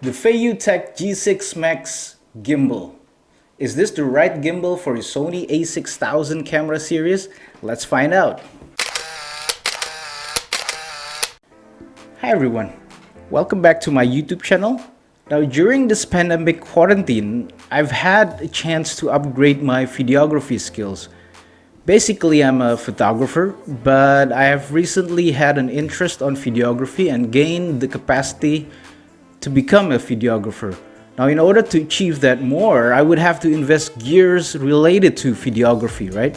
The FeiyuTech G6 Max Gimbal. Is this the right gimbal for your Sony a6000 camera series? Let's find out. Hi everyone, welcome back to my YouTube channel. Now during this pandemic quarantine, I've had a chance to upgrade my videography skills. Basically, I'm a photographer, but I have recently had an interest on videography and gained the capacity to become a videographer. Now, in order to achieve that more, I would have to invest gears related to videography, right?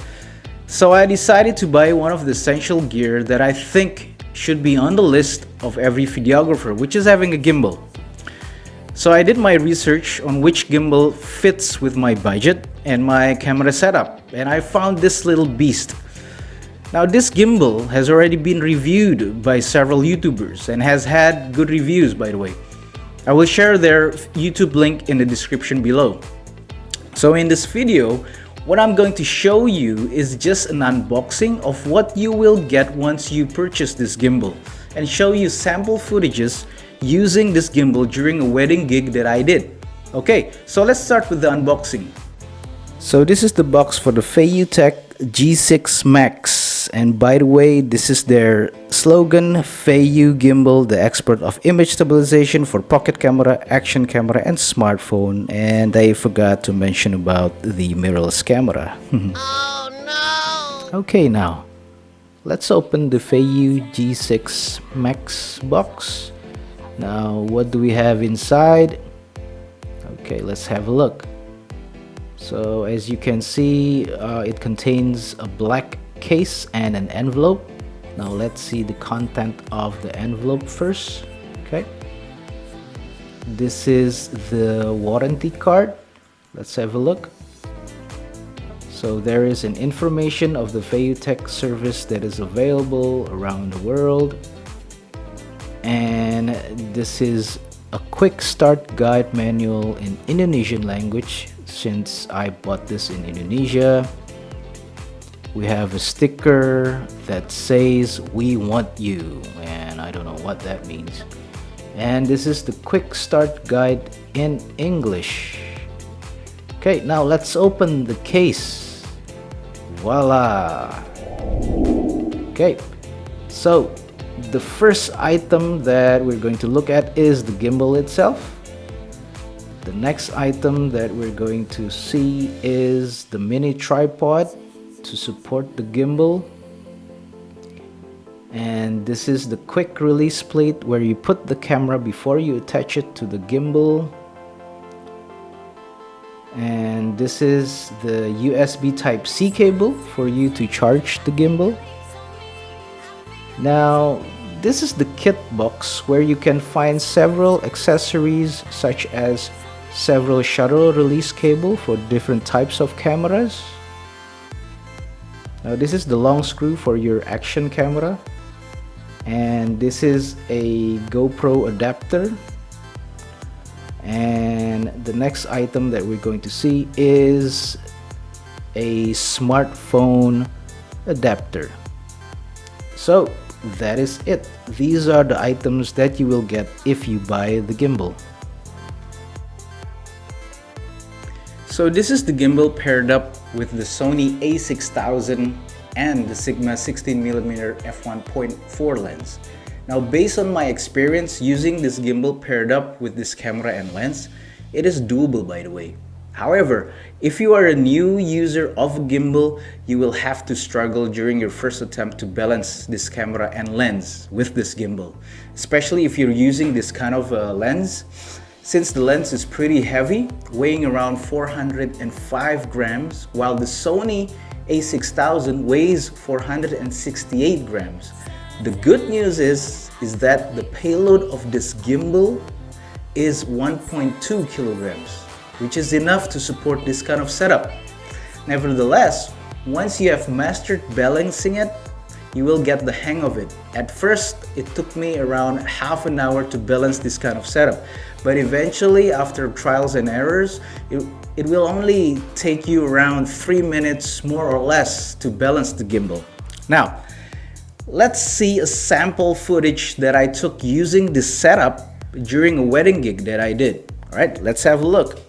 So I decided to buy one of the essential gear that I think should be on the list of every videographer, which is having a gimbal. So I did my research on which gimbal fits with my budget and my camera setup, and I found this little beast. Now this gimbal has already been reviewed by several YouTubers and has had good reviews, by the way. I will share their YouTube link in the description below. So in this video, what I'm going to show you is just an unboxing of what you will get once you purchase this gimbal, and show you sample footages using this gimbal during a wedding gig that I did. Okay, so let's start with the unboxing. So this is the box for the FeiyuTech G6 Max, and by the way, this is their slogan: Feiyu Gimbal, the expert of image stabilization for pocket camera, action camera, and smartphone. And I forgot to mention about the mirrorless camera. Oh no! Okay, now let's open the Feiyu G6 Max box. Now, what do we have inside? Okay, let's have a look. So as you can see, it contains a black case and an envelope. Now let's see the content of the envelope first. Okay, this is the warranty card. Let's have a look. So there is an information of the FeiyuTech service that is available around the world. And this is a quick start guide manual in Indonesian language, since I bought this in Indonesia. We have a sticker that says "We want you," and I don't know what that means. And this is the quick start guide in English. Okay, now let's open the case. Voila! Okay, so the first item that we're going to look at is the gimbal itself. The next item that we're going to see is the mini tripod to support the gimbal. And this is the quick release plate where you put the camera before you attach it to the gimbal. And this is the USB Type-C cable for you to charge the gimbal. Now, this is the kit box where you can find several accessories such as several shutter release cable for different types of cameras. Now this is the long screw for your action camera, and this is a GoPro adapter. And the next item that we're going to see is a smartphone adapter. So that is it. These are the items that you will get if you buy the gimbal. So this is the gimbal paired up with the Sony a6000 and the Sigma 16mm f1.4 lens. Now, based on my experience using this gimbal paired up with this camera and lens, it is doable, by the way. However, if you are a new user of a gimbal, you will have to struggle during your first attempt to balance this camera and lens with this gimbal, especially if you're using this kind of lens, since the lens is pretty heavy, weighing around 405 grams, while the Sony a6000 weighs 468 grams. The good news is that the payload of this gimbal is 1.2 kilograms, which is enough to support this kind of setup. Nevertheless, once you have mastered balancing it, you will get the hang of it. At first, it took me around half an hour to balance this kind of setup, but eventually, after trials and errors, it will only take you around 3 minutes more or less to balance the gimbal. Now, let's see a sample footage that I took using this setup during a wedding gig that I did. Alright, let's have a look.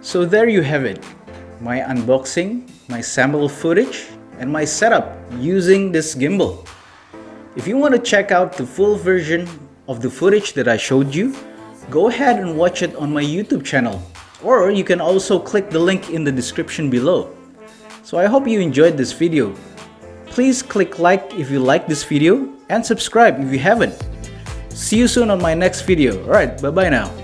So there you have it, my unboxing, my sample footage, and my setup using this gimbal. If you want to check out the full version of the footage that I showed you, go ahead and watch it on my YouTube channel, or you can also click the link in the description below. So I hope you enjoyed this video. Please click like if you like this video and subscribe if you haven't. See you soon on my next video. Alright, bye bye now.